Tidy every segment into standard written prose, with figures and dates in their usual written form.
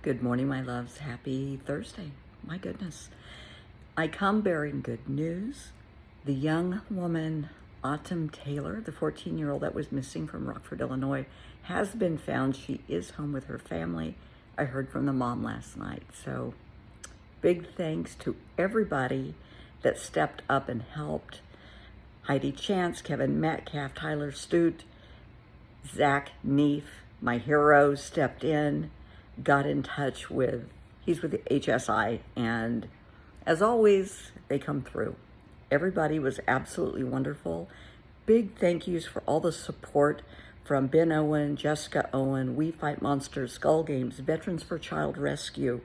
Good morning, my loves. Happy Thursday. My goodness. I come bearing good news. The young woman, Autumn Taylor, the 14-year-old that was missing from Rockford, Illinois, has been found. She is home with her family. I heard from the mom last night. So big thanks to everybody that stepped up and helped. Heidi Chance, Kevin Metcalf, Tyler Stute, Zach Neef, my hero, stepped in, got in touch with, he's with the HSI, and as always, they come through. Everybody was absolutely wonderful. Big thank yous for all the support from Ben Owen, Jessica Owen, We Fight Monsters, Skull Games, Veterans for Child Rescue,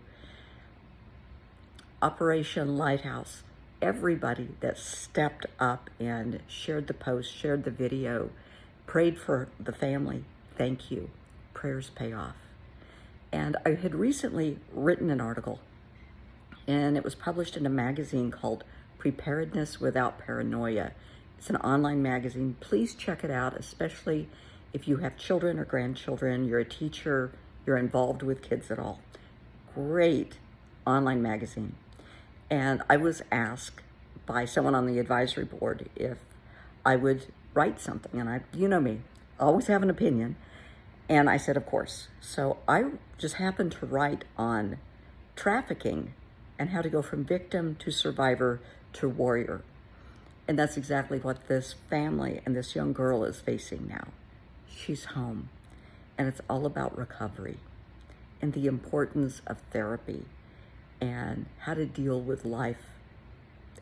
Operation Lighthouse, everybody that stepped up and shared the post, shared the video, prayed for the family. Thank you. Prayers pay off. And I had recently written an article, and it was published in a magazine called Preparedness Without Paranoia. It's an online magazine. Please check it out, especially if you have children or grandchildren, you're a teacher, you're involved with kids at all. Great online magazine. And I was asked by someone on the advisory board if I would write something. And you know me, I always have an opinion. And I said, of course. So I just happened to write on trafficking and how to go from victim to survivor to warrior. And that's exactly what this family and this young girl is facing now. She's home. And it's all about recovery and the importance of therapy and how to deal with life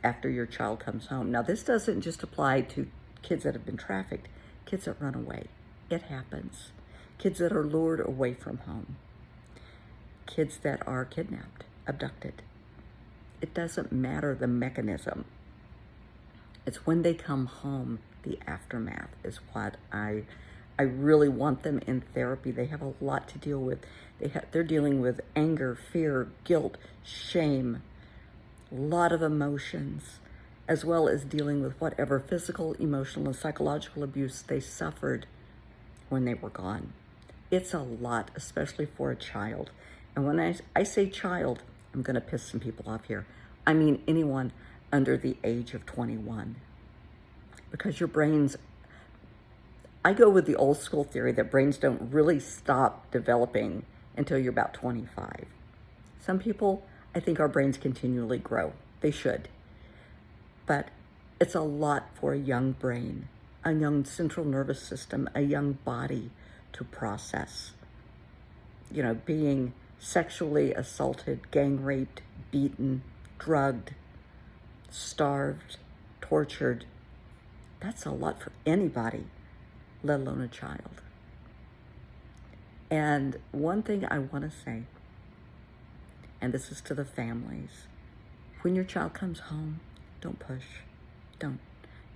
after your child comes home. Now, this doesn't just apply to kids that have been trafficked, kids that run away. It happens. Kids that are lured away from home. Kids that are kidnapped, abducted. It doesn't matter the mechanism. It's when they come home, the aftermath is what I really want them in therapy. They have a lot to deal with. They're dealing with anger, fear, guilt, shame, a lot of emotions, as well as dealing with whatever physical, emotional, and psychological abuse they suffered when they were gone. It's a lot, especially for a child. And when I say child, I'm going to piss some people off here. I mean anyone under the age of 21. Because your brains, I go with the old school theory that brains don't really stop developing until you're about 25. Some people, I think our brains continually grow. They should. But it's a lot for a young brain, a young central nervous system, a young body to process. You know, being sexually assaulted, gang raped, beaten, drugged, starved, tortured. That's a lot for anybody, let alone a child. And one thing I want to say, and this is to the families, when your child comes home, don't push.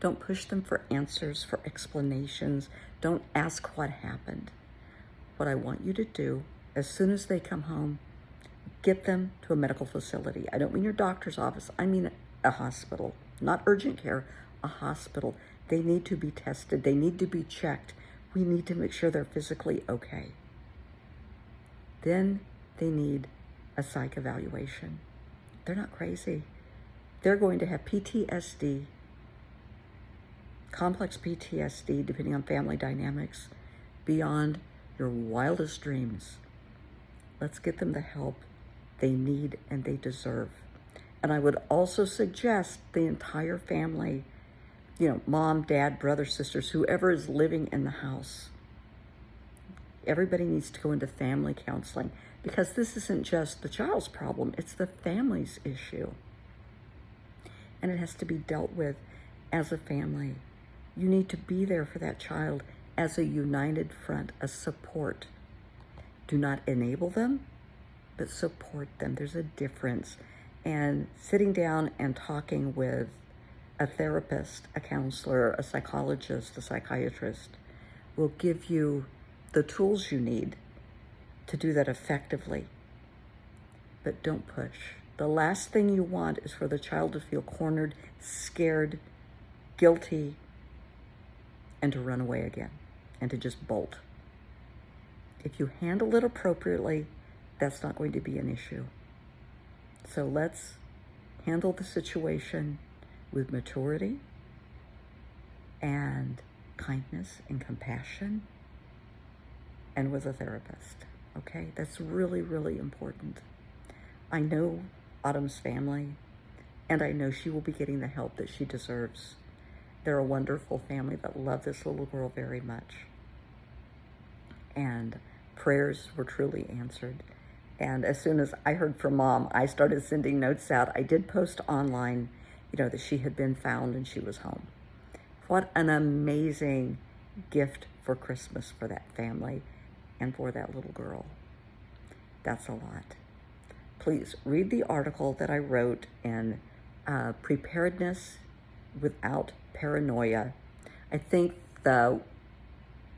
Don't push them for answers, for explanations. Don't ask what happened. What I want you to do, as soon as they come home, get them to a medical facility. I don't mean your doctor's office. I mean a hospital, not urgent care, a hospital. They need to be tested. They need to be checked. We need to make sure they're physically okay. Then they need a psych evaluation. They're not crazy. They're going to have PTSD, complex PTSD, depending on family dynamics, beyond your wildest dreams. Let's get them the help they need and they deserve. And I would also suggest the entire family, mom, dad, brothers, sisters, whoever is living in the house, everybody needs to go into family counseling, because this isn't just the child's problem, it's the family's issue. And it has to be dealt with as a family. You need to be there for that child as a united front, a support. Do not enable them, but support them. There's a difference. And sitting down and talking with a therapist, a counselor, a psychologist, a psychiatrist will give you the tools you need to do that effectively. But don't push. The last thing you want is for the child to feel cornered, scared, guilty, and to run away again, and to just bolt. If you handle it appropriately, that's not going to be an issue. So let's handle the situation with maturity and kindness and compassion and with a therapist. Okay? That's really, really important. I know Autumn's family, and I know she will be getting the help that she deserves. They're a wonderful family that love this little girl very much. And prayers were truly answered. And as soon as I heard from Mom, I started sending notes out. I did post online, that she had been found and she was home. What an amazing gift for Christmas for that family and for that little girl. That's a lot. Please read the article that I wrote in Preparedness Without Paranoia. I think the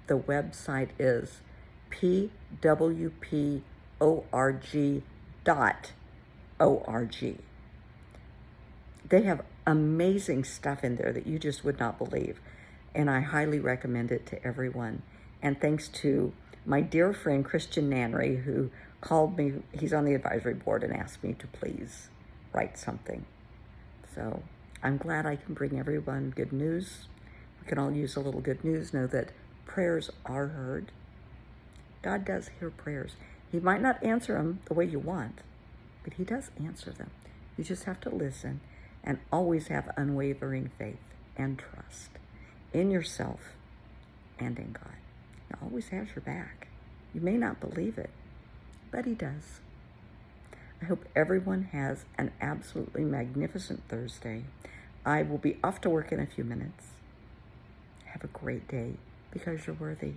website is pwporg.org. They have amazing stuff in there that you just would not believe, and I highly recommend it to everyone. And thanks to my dear friend Christian Nanry, who called me, he's on the advisory board, and asked me to please write something. So I'm glad I can bring everyone good news. We can all use a little good news. Know that prayers are heard. God does hear prayers. He might not answer them the way you want, but he does answer them. You just have to listen and always have unwavering faith and trust in yourself and in God. He always has your back. You may not believe it, but he does. I hope everyone has an absolutely magnificent Thursday. I will be off to work in a few minutes. Have a great day because you're worthy.